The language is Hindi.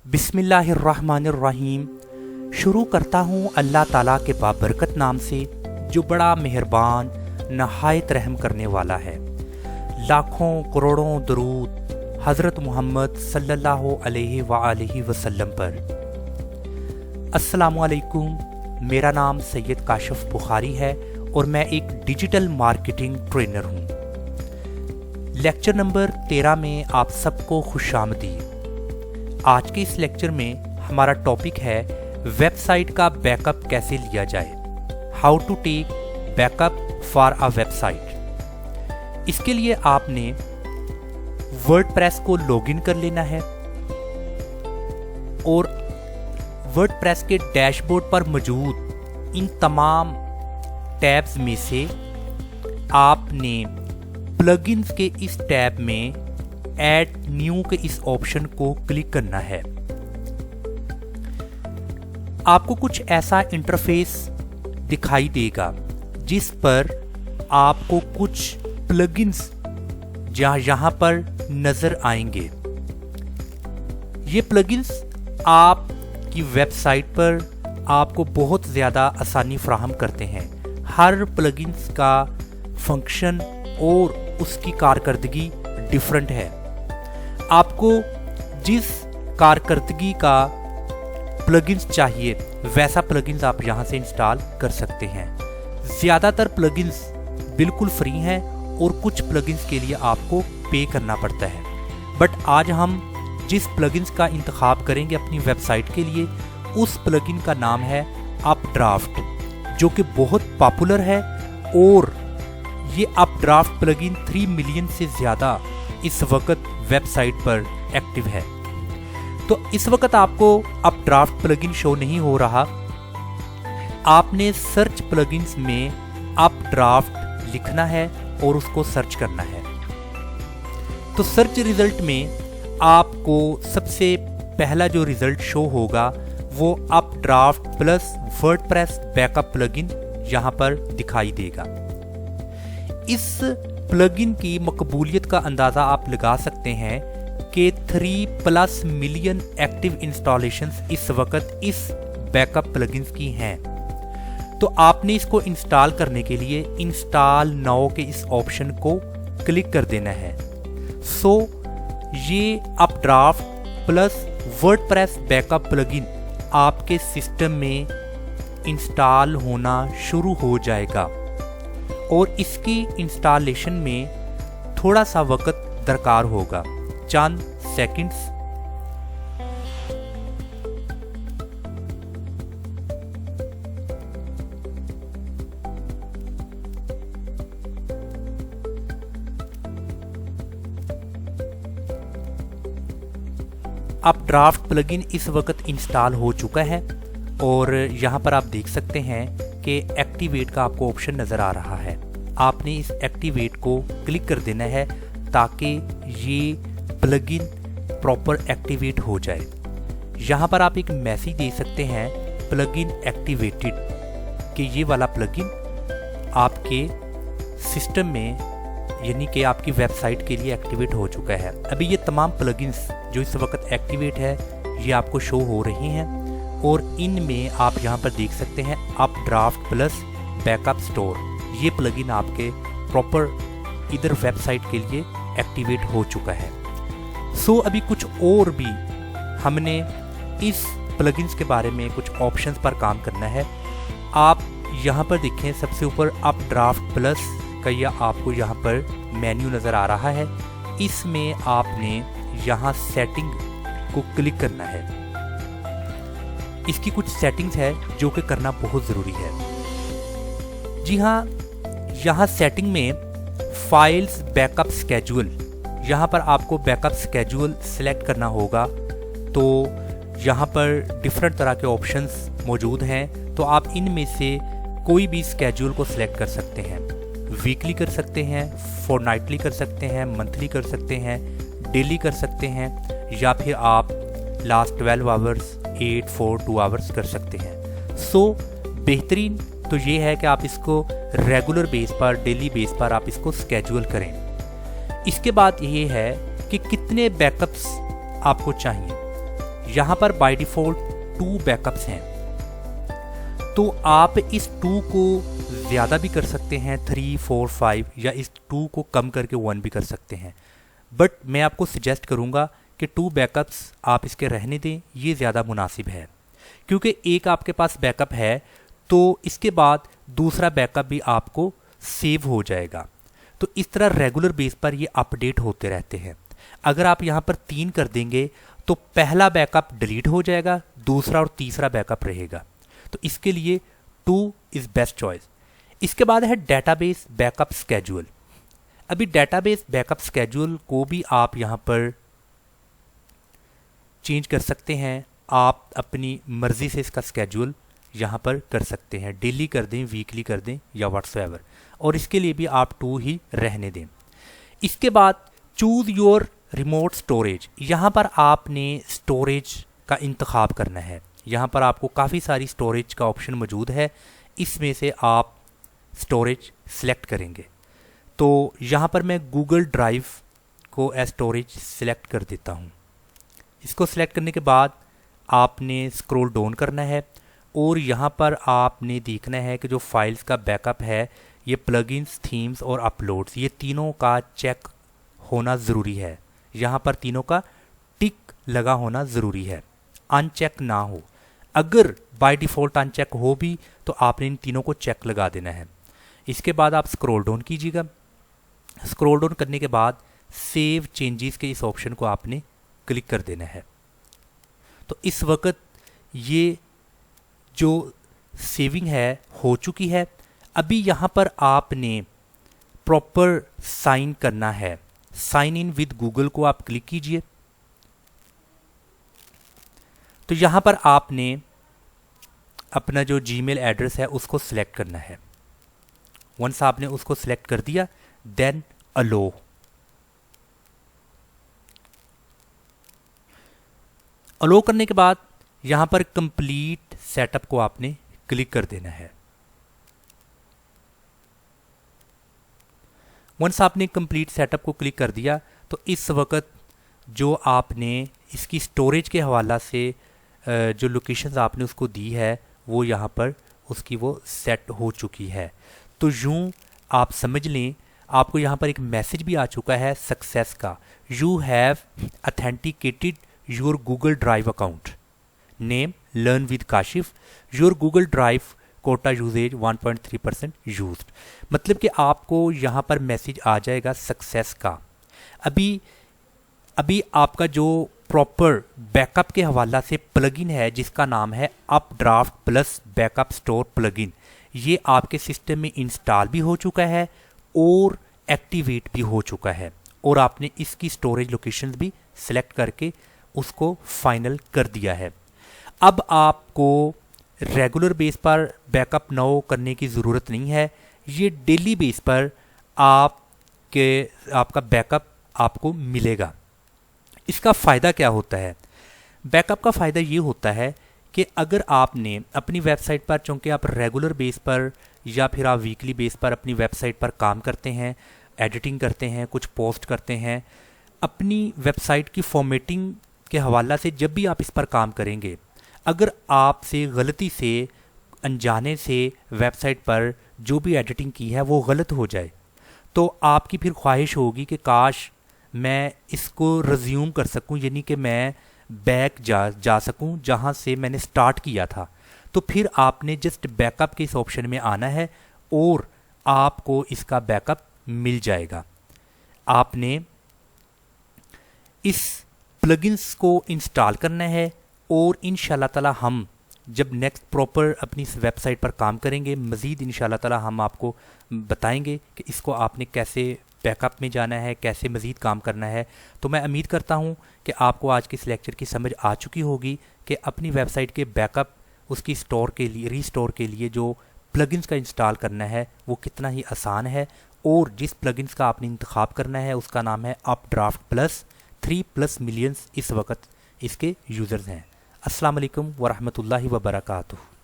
बिस्मिल्लाहिर्रहमानिर्रहीम। शुरू करता हूँ अल्लाह ताला के बाबरकत नाम से जो बड़ा मेहरबान नहायत रहम करने वाला है। लाखों करोड़ों दरूद हज़रत मोहम्मद सल्लल्लाहु अलैहि वसल्लम पर। अस्सलामु अलैकुम। मेरा नाम सैयद काशिफ बुखारी है और मैं एक डिजिटल मार्केटिंग ट्रेनर हूँ। लेक्चर नंबर 13 में आप सबको खुशामदीद। आज के इस लेक्चर में हमारा टॉपिक है वेबसाइट का बैकअप कैसे लिया जाए। How to take backup for a website. इसके लिए आपने वर्डप्रेस को लॉगिन कर लेना है और वर्डप्रेस के डैशबोर्ड पर मौजूद इन तमाम टैब्स में से आपने प्लगइन्स के इस टैब में ऐड न्यू के इस ऑप्शन को क्लिक करना है। आपको कुछ ऐसा इंटरफेस दिखाई देगा जिस पर आपको कुछ प्लगइन्स यहाँ पर नजर आएंगे। ये प्लगइन्स आपकी वेबसाइट पर आपको बहुत ज़्यादा आसानी फराहम करते हैं। हर प्लगइन्स का फंक्शन और उसकी कारकर्दगी डिफरेंट है। आपको जिस कारकर्दगी का प्लगइन्स चाहिए वैसा प्लगइन्स आप यहाँ से इंस्टॉल कर सकते हैं। ज़्यादातर प्लगइन्स बिल्कुल फ्री हैं और कुछ प्लगइन्स के लिए आपको पे करना पड़ता है। बट आज हम जिस प्लगइन्स का इंतखाब करेंगे अपनी वेबसाइट के लिए उस प्लगइन का नाम है अपड्राफ्ट, जो कि बहुत पॉपुलर है और ये अपड्राफ्ट प्लगइन 3 मिलियन से ज़्यादा इस वक्त वेबसाइट पर एक्टिव है। तो इस वक्त आपको अपड्राफ्ट प्लगइन शो नहीं हो रहा। आपने सर्च प्लगइन्स में अपड्राफ्ट लिखना है और उसको सर्च करना है। तो सर्च रिजल्ट में आपको सबसे पहला जो रिजल्ट शो होगा वो updraft plus WordPress backup plugin यहाँ पर दिखाई देगा। इस प्लगइन की मकबूलियत का अंदाज़ा आप लगा सकते हैं कि 3+ मिलियन एक्टिव इंस्टॉलेशंस इस वक्त इस बैकअप प्लगइन्स की हैं। तो आपने इसको इंस्टॉल करने के लिए इंस्टॉल नाउ के इस ऑप्शन को क्लिक कर देना है। सो ये updraft plus WordPress backup plugin आपके सिस्टम में इंस्टॉल होना शुरू हो जाएगा और इसकी इंस्टॉलेशन में थोड़ा सा वक्त दरकार होगा, चंद सेकंड्स। अपड्राफ्ट प्लगइन इस वक्त इंस्टॉल हो चुका है और यहाँ पर आप देख सकते हैं कि एक्टिवेट का आपको ऑप्शन नज़र आ रहा है। आपने इस एक्टिवेट को क्लिक कर देना है ताकि ये प्लगइन प्रॉपर एक्टिवेट हो जाए। यहाँ पर आप एक मैसेज दे सकते हैं प्लगइन एक्टिवेटेड, कि ये वाला प्लगइन आपके सिस्टम में यानी कि आपकी वेबसाइट के लिए एक्टिवेट हो चुका है। अभी ये तमाम प्लगइन्स जो इस वक्त एक्टिवेट है ये आपको शो हो रही हैं और इनमें आप यहाँ पर देख सकते हैं अपड्राफ्ट प्लस बैकअप स्टोर। ये प्लगइन आपके प्रॉपर इधर वेबसाइट के लिए एक्टिवेट हो चुका है। सो अभी कुछ और भी हमने इस प्लगइन्स के बारे में कुछ ऑप्शंस पर काम करना है। आप यहाँ पर देखें सबसे ऊपर अपड्राफ्ट प्लस का या आपको यहाँ पर मेन्यू नज़र आ रहा है। इसमें आपने यहाँ सेटिंग को क्लिक करना है। इसकी कुछ सेटिंग्स है जो कि करना बहुत ज़रूरी है। जी हाँ, यहाँ सेटिंग में फाइल्स बैकअप स्केड्यूल, यहाँ पर आपको बैकअप स्केड्यूल सेलेक्ट करना होगा। तो यहाँ पर डिफरेंट तरह के ऑप्शंस मौजूद हैं, तो आप इनमें से कोई भी स्केड्यूल को सिलेक्ट कर सकते हैं। वीकली कर सकते हैं, फोर्टनाइटली कर सकते हैं, मंथली कर सकते हैं, डेली कर सकते हैं, या फिर आप लास्ट 12 आवर्स 8, 4, 2 आवर्स कर सकते हैं। सो बेहतरीन तो ये है कि आप इसको रेगुलर बेस पर, डेली बेस पर आप इसको स्केड्यूल करें। इसके बाद ये है कि कितने बैकअप्स आपको चाहिए। यहाँ पर बाय डिफ़ॉल्ट 2 बैकअप्स हैं, तो आप इस 2 को ज़्यादा भी कर सकते हैं, 3, 4, 5, या इस 2 को कम करके 1 भी कर सकते हैं। बट मैं आपको सजेस्ट करूँगा कि 2 बैकअप्स आप इसके रहने दें, ये ज़्यादा मुनासिब है, क्योंकि एक आपके पास बैकअप है तो इसके बाद दूसरा बैकअप भी आपको सेव हो जाएगा। तो इस तरह रेगुलर बेस पर ये अपडेट होते रहते हैं। अगर आप यहाँ पर 3 कर देंगे तो पहला बैकअप डिलीट हो जाएगा, दूसरा और तीसरा बैकअप रहेगा। तो इसके लिए 2 इज़ बेस्ट चॉइस। इसके बाद है डेटाबेस बैकअप स्केड्यूल। अभी डेटाबेस बैकअप स्केड्यूल को भी आप यहाँ पर चेंज कर सकते हैं। आप अपनी मर्ज़ी से इसका स्केड्यूल यहाँ पर कर सकते हैं, डेली कर दें, वीकली कर दें या व्हाट्सएवर, और इसके लिए भी आप 2 ही रहने दें। इसके बाद चूज़ योर रिमोट स्टोरेज। यहाँ पर आपने स्टोरेज का इंतखाब करना है। यहाँ पर आपको काफ़ी सारी स्टोरेज का ऑप्शन मौजूद है, इसमें से आप स्टोरेज सेलेक्ट करेंगे। तो यहाँ पर मैं गूगल ड्राइव को एज स्टोरेज सेलेक्ट कर देता हूँ। इसको सेलेक्ट करने के बाद आपने स्क्रॉल डाउन करना है और यहाँ पर आपने देखना है कि जो फाइल्स का बैकअप है, ये प्लगइन्स, थीम्स और अपलोड्स, ये तीनों का चेक होना ज़रूरी है। यहाँ पर तीनों का टिक लगा होना ज़रूरी है, अनचेक ना हो। अगर बाय डिफ़ॉल्ट अनचेक हो भी तो आपने इन तीनों को चेक लगा देना है। इसके बाद आप स्क्रॉल डाउन कीजिएगा। स्क्रॉल डाउन करने के बाद सेव चेंजेस के इस ऑप्शन को आपने क्लिक कर देना है। तो इस वक्त ये जो सेविंग है हो चुकी है। अभी यहाँ पर आपने प्रॉपर साइन करना है। साइन इन विद गूगल को आप क्लिक कीजिए। तो यहाँ पर आपने अपना जो जीमेल एड्रेस है उसको सिलेक्ट करना है। वंस आपने उसको सिलेक्ट कर दिया, देन अलो। अलो करने के बाद यहाँ पर कंप्लीट सेटअप को आपने क्लिक कर देना है। वंस आपने कंप्लीट सेटअप को क्लिक कर दिया तो इस वक्त जो आपने इसकी स्टोरेज के हवाला से जो लोकेशंस आपने उसको दी है वो यहाँ पर उसकी वो सेट हो चुकी है। तो यूँ आप समझ लें, आपको यहाँ पर एक मैसेज भी आ चुका है सक्सेस का। You have authenticated your Google drive account, name learn with Kashif, your Google drive quota usages 1.3% used. मतलब कि आपको यहाँ पर मैसेज आ जाएगा सक्सेस का। अभी आपका जो प्रॉपर बैकअप के हवाला से प्लगइन है जिसका नाम है updraft plus backup store plugin, ये आपके सिस्टम में इंस्टॉल भी हो चुका है और एक्टिवेट भी हो चुका है, और आपने इसकी स्टोरेज लोकेशन भी सिलेक्ट करके उसको फाइनल कर दिया है। अब आपको रेगुलर बेस पर बैकअप नाउ करने की ज़रूरत नहीं है। ये डेली बेस पर आपका बैकअप आपको मिलेगा। इसका फ़ायदा क्या होता है? बैकअप का फ़ायदा ये होता है कि अगर आपने अपनी वेबसाइट पर, चूँकि आप रेगुलर बेस पर या फिर आप वीकली बेस पर अपनी वेबसाइट पर काम करते हैं, एडिटिंग करते हैं, कुछ पोस्ट करते हैं, अपनी वेबसाइट की फॉर्मेटिंग के हवाला से जब भी आप इस पर काम करेंगे, अगर आपसे गलती से अनजाने से वेबसाइट पर जो भी एडिटिंग की है वो गलत हो जाए, तो आपकी फिर ख्वाहिश होगी कि काश मैं इसको रिज्यूम कर सकूं, यानी कि मैं बैक जा सकूं जहां से मैंने स्टार्ट किया था। तो फिर आपने जस्ट बैकअप के इस ऑप्शन में आना है और आपको इसका बैकअप मिल जाएगा। आपने इस प्लगइन्स को इंस्टॉल करना है और इंशाल्लाह ताला हम जब नेक्स्ट प्रॉपर अपनी इस वेबसाइट पर काम करेंगे, मज़ीद इंशाल्लाह ताला हम आपको बताएंगे कि इसको आपने कैसे बैकअप में जाना है, कैसे मज़ीद काम करना है। तो मैं उम्मीद करता हूँ कि आपको आज के इस लेक्चर की समझ आ चुकी होगी कि अपनी वेबसाइट के बैकअप, उसकी स्टोर के लिए, रीस्टोर के लिए जो प्लगइन्स का इंस्टॉल करना है वो कितना ही आसान है, और जिस प्लगइन्स का आपने इंतखाब करना है उसका नाम है अपड्राफ्ट प्लस। 3+ मिलियंस इस वक्त इसके यूज़र्स हैं। अस्सलाम वालेकुम वरहमतुल्लाहि वबरकातुहू।